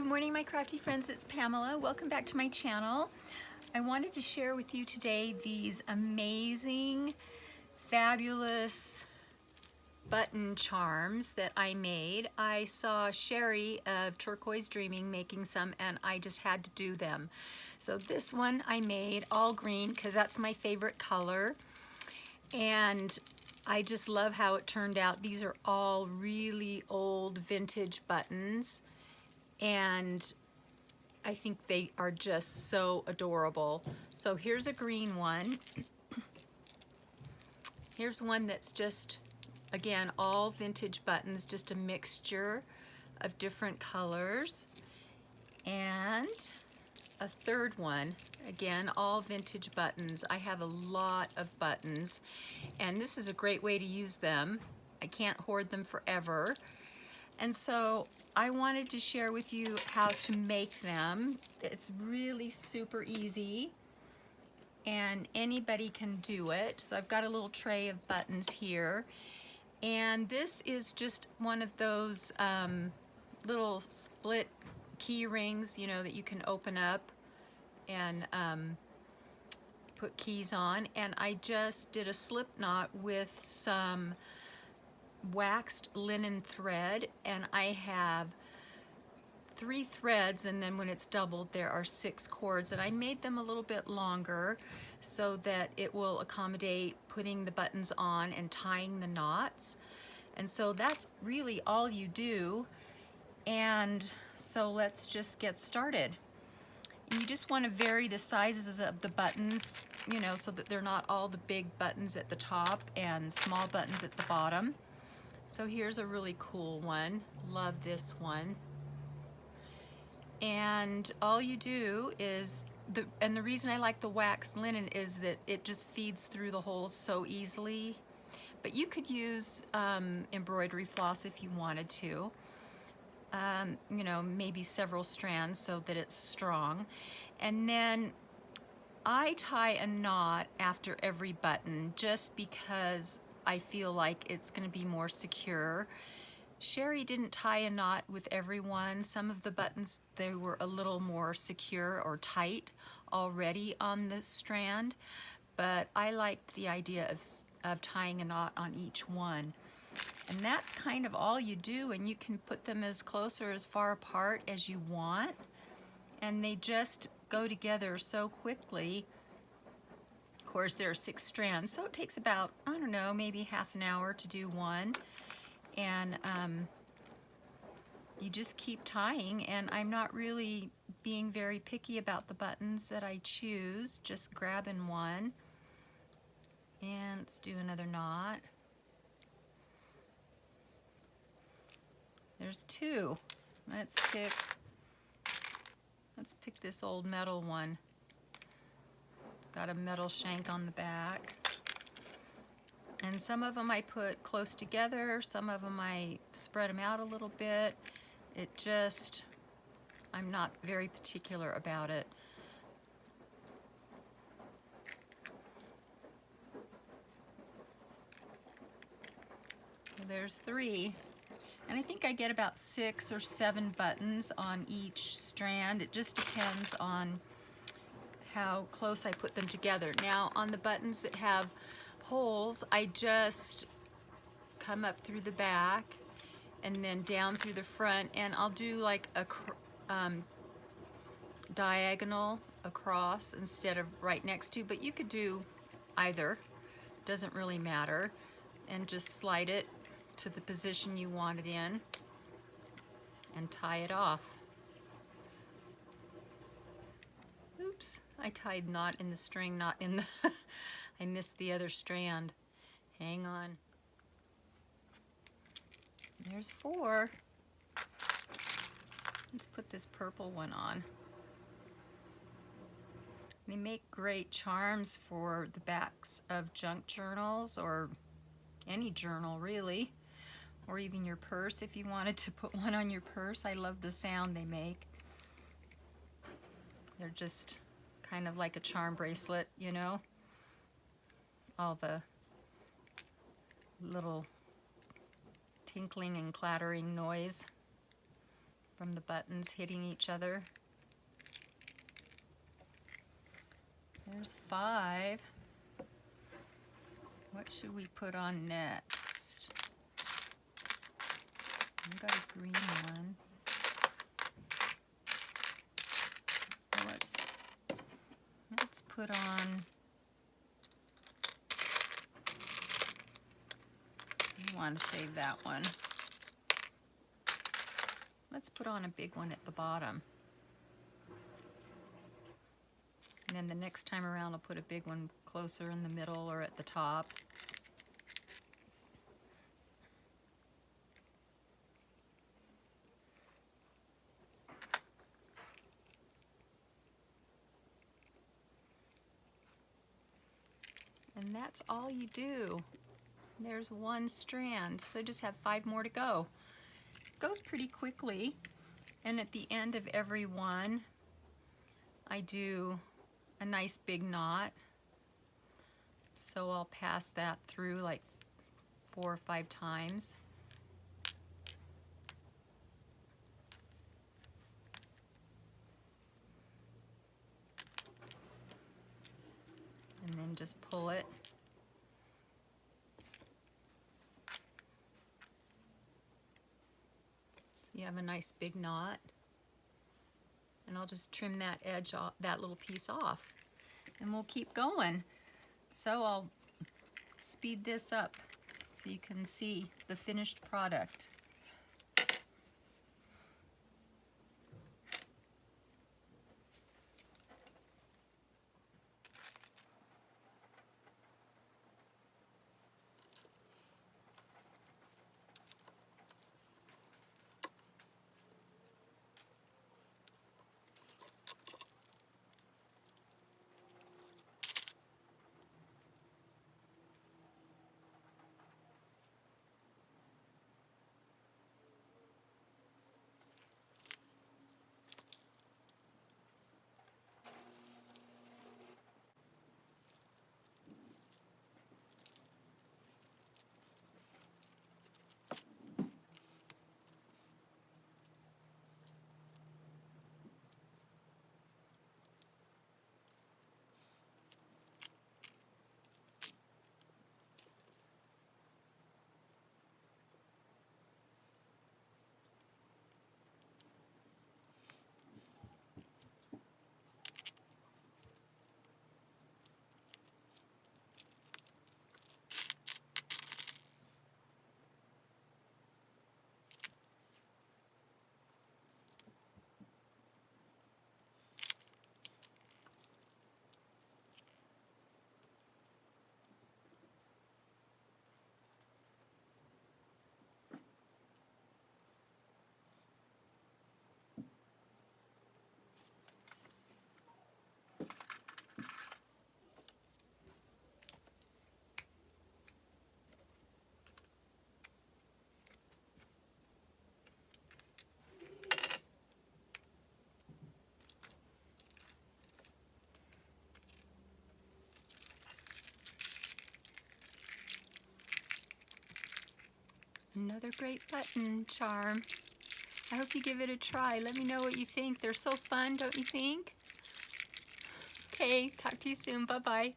morning, my crafty friends. It's Pamela. Welcome back to my channel. I wanted to share with you today these amazing, fabulous button charms that I made. I saw Sherry of Turquoise Dreaming making some, and I just had to do them. So this one I made all green because that's my favorite color, and I just love how it turned out. These are all really old vintage buttons, and I think they are just so adorable. So here's a green one. Here's one that's just, again, all vintage buttons, just a mixture of different colors. And a third one, again, all vintage buttons. I have a lot of buttons, and this is a great way to use them. I can't hoard them forever. And so I wanted to share with you how to make them. It's really super easy, and anybody can do it. So I've got a little tray of buttons here, and this is just one of those little split key rings, you know, that you can open up and put keys on. And I just did a slip knot with some waxed linen thread, and I have 3 threads, and then when it's doubled there are 6 cords, and I made them a little bit longer so that it will accommodate putting the buttons on and tying the knots. And so that's really all you do. And so let's just get started. You just want to vary the sizes of the buttons, you know, so that they're not all the big buttons at the top and small buttons at the bottom. So here's a really cool one. Love this one. And all you do is, the reason I like the wax linen is that it just feeds through the holes so easily. But you could use embroidery floss if you wanted to. You know, maybe several strands so that it's strong. And then I tie a knot after every button just because I feel like it's going to be more secure. Sherry didn't tie a knot with every one. Some of the buttons, they were a little more secure or tight already on the strand, but I liked the idea of tying a knot on each one. And that's kind of all you do, and you can put them as close or as far apart as you want, and they just go together so quickly. Of course, there are 6 strands, so it takes about, I don't know, maybe half an hour to do one. And you just keep tying, and I'm not really being very picky about the buttons that I choose, just grabbing one. And let's do another knot. There's 2. Let's pick this old metal one. It's got a metal shank on the back. And some of them I put close together, some of them I spread them out a little bit. It just, I'm not very particular about it. So there's 3. And I think I get about 6 or 7 buttons on each strand. It just depends on how close I put them together. Now on the buttons that have holes, I just come up through the back and then down through the front, and I'll do like a diagonal across instead of right next to, but you could do either, doesn't really matter, and just slide it to the position you want it in and tie it off. Oops, I tied knot in the string, not in the I missed the other strand. Hang on. There's 4. Let's put this purple one on. They make great charms for the backs of junk journals, or any journal really, or even your purse if you wanted to put one on your purse. I love the sound they make. They're just kind of like a charm bracelet, you know? All the little tinkling and clattering noise from the buttons hitting each other. There's 5. What should we put on next? We got a green one. So let's put on, I want to save that one. Let's put on a big one at the bottom. And then the next time around I'll put a big one closer in the middle or at the top. And that's all you do. There's one strand, so just have 5 more to go. It goes pretty quickly, and at the end of every one I do a nice big knot. So I'll pass that through like 4 or 5 times. And then just pull it. You have a nice big knot. And I'll just trim that edge off, that little piece off. And we'll keep going. So I'll speed this up so you can see the finished product. Another great button charm. I hope you give it a try. Let me know what you think. They're so fun, don't you think? Okay, talk to you soon. Bye-bye.